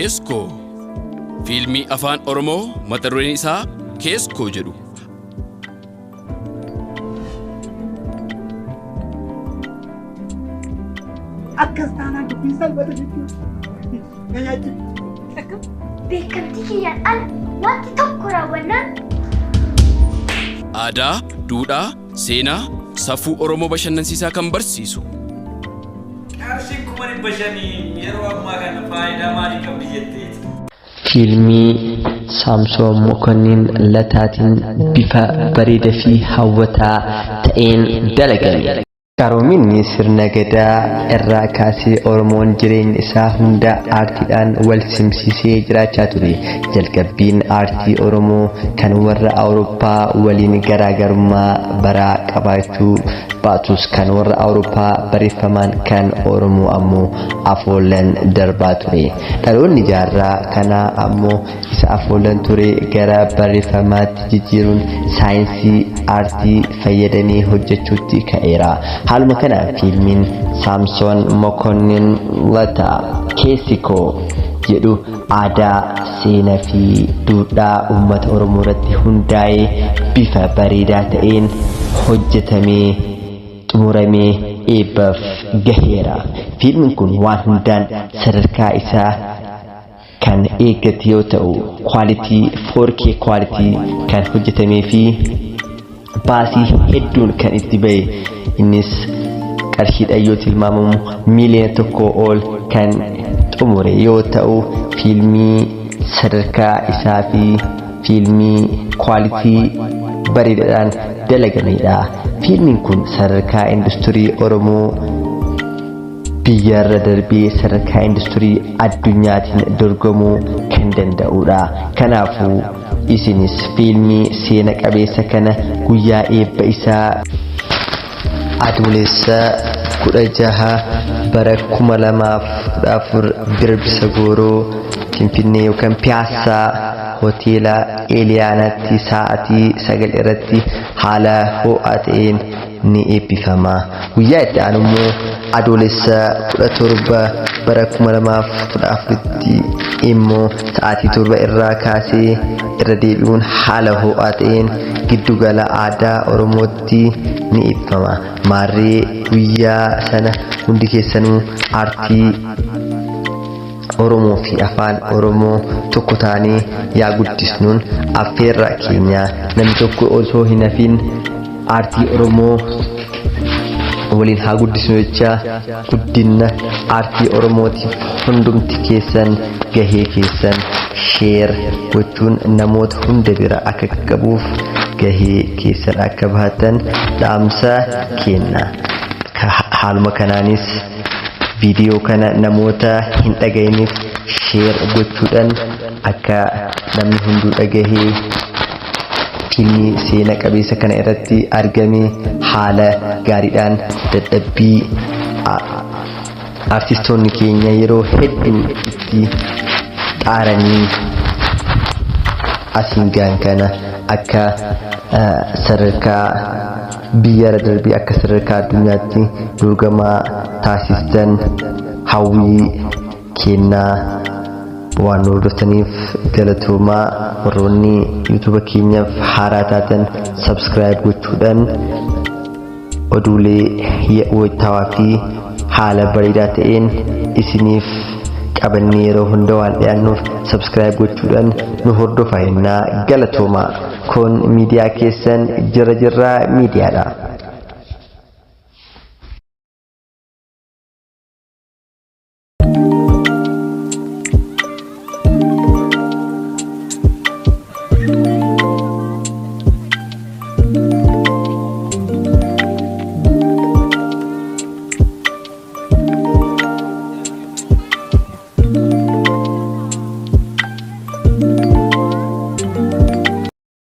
Keeskoo fiilmii afaan Oromoo mata dureen isaa Keeskoo jedhu. Akkas taanaan dubbiin salphata jechuudha. Beekamtii kiyyaan ala wanti tokko raawwannaan Aadaa, duudhaa, seenaa, safuu Oromoo bashannansiisaa kan barsiisu. Qarshiin kuma dhibba shanii yeroo ammaa kana faayidaa maalii qabdi jetteeti? Fiilmii Saamsoon Mokonnin Lataatiin bifa bareedaa fi hawwataa ta'een dalagame. Qaroominni sirna gadaa irraa kaasee Oromoon jireenya isaa hunda aartiidhaan wal simsiisee jiraachaa ture. Jalqabbiin aartii Oromoo kan warra Awurooppaa waliin garaagarummaa baraa qabaachuu baatus kan warra Awurooppaa barreeffamaan kan Oromoo ammoo afoolan darbaa ture. Dhaloonni jaarraa kanaa ammoo isa afoolan ture gara barreeffamaatti jijjiiruun saayinsii aartii fayyadamee hojjechuutti ka'eera. Haaluma kanaan fiilmiin Saamsoon Mokonnin Lataa Keeskoo jedhu aadaa, seenaa fi duudhaa uummata Oromoo irratti hundaa'ee bifa bareedaa ta'een hojjetamee xumuramee eebbaaf gaheera. Fiilmiin kun waan hundaan sadarkaa isaa kan eeggate yoo ta'u, kwalitii 4K kwalitii kan hojjetamee fi baasii hedduun kan itti bahe. Innis qarshiidhaan yoo tilmaamamu miiliyoona tokko ol kan xumure yoo ta'u, fiilmii sadarkaa isaa fi fiilmii kwalitii bareedaadhaan dalagamedha. Fiilmiin kun sadarkaa industirii Oromoo biyyarra darbee sadarkaa industirii addunyaatiin dorgomuu kan danda'udha. Kanaafuu isinis fiilmii seena qabeessa kana guyyaa eebba isaa Adoolessa 16 bara 2014 Birbisa Gooroo Finfinnee yookaan Piyaasaa Hoteela Eeliyaanaatti sa'aatii 9 irratti haala ho'aa ta'een ni eebbifama. Guyyaa itti aanu immoo Adoolessa 17 bara 2014tti immoo sa'aatii 7 irraa kaasee irra deebi'uun haala ho'aa ta'een giddugala aadaa Oromootti ni eebbifama. Maarree guyyaa sana hundi keessanuu aartii Oromoo fi afaan Oromoo tokko taanee yaa guddisnuun affeerra keenya. Namni tokko osoo hin hafin aartii Oromoo waliin haa guddisnu jecha guddina aartii Oromootiif hundumti keessan gahee keessan sheer gochuun namoota hunda bira akka qaqqabuuf gahee keessan akka bahatan dhaamsa kenna. Haaluma kanaanis viidiyoo kana namoota hin dhaga'iniif sheer gochuudhaan akka namni hunduu dhagahee fiilmii seena qabeessa kana irratti argame haala gaariidhaan dadhabbii artistoonni keenya yeroo hedduu itti xaaranii asiin gaan kana akka sadarkaa biyyarra darbee akka sadarkaa addunyaatti dorgomaa taasistan hawwii kennaa waan hordoftaniif galatoomaa. Warroonni yuutuuba keenyaaf haaraa taatan sabskiraayib gochuudhaan oduulee wayitaawaa fi haala bareedaa ta'een isiniif qabannee yeroo hunda waan dhiyaannuuf sabskiraayib gochuudhaan nu hordofaa. Galatoomaa. Kun miidiyaa keessan Jirra Jirraa miidiyaadha.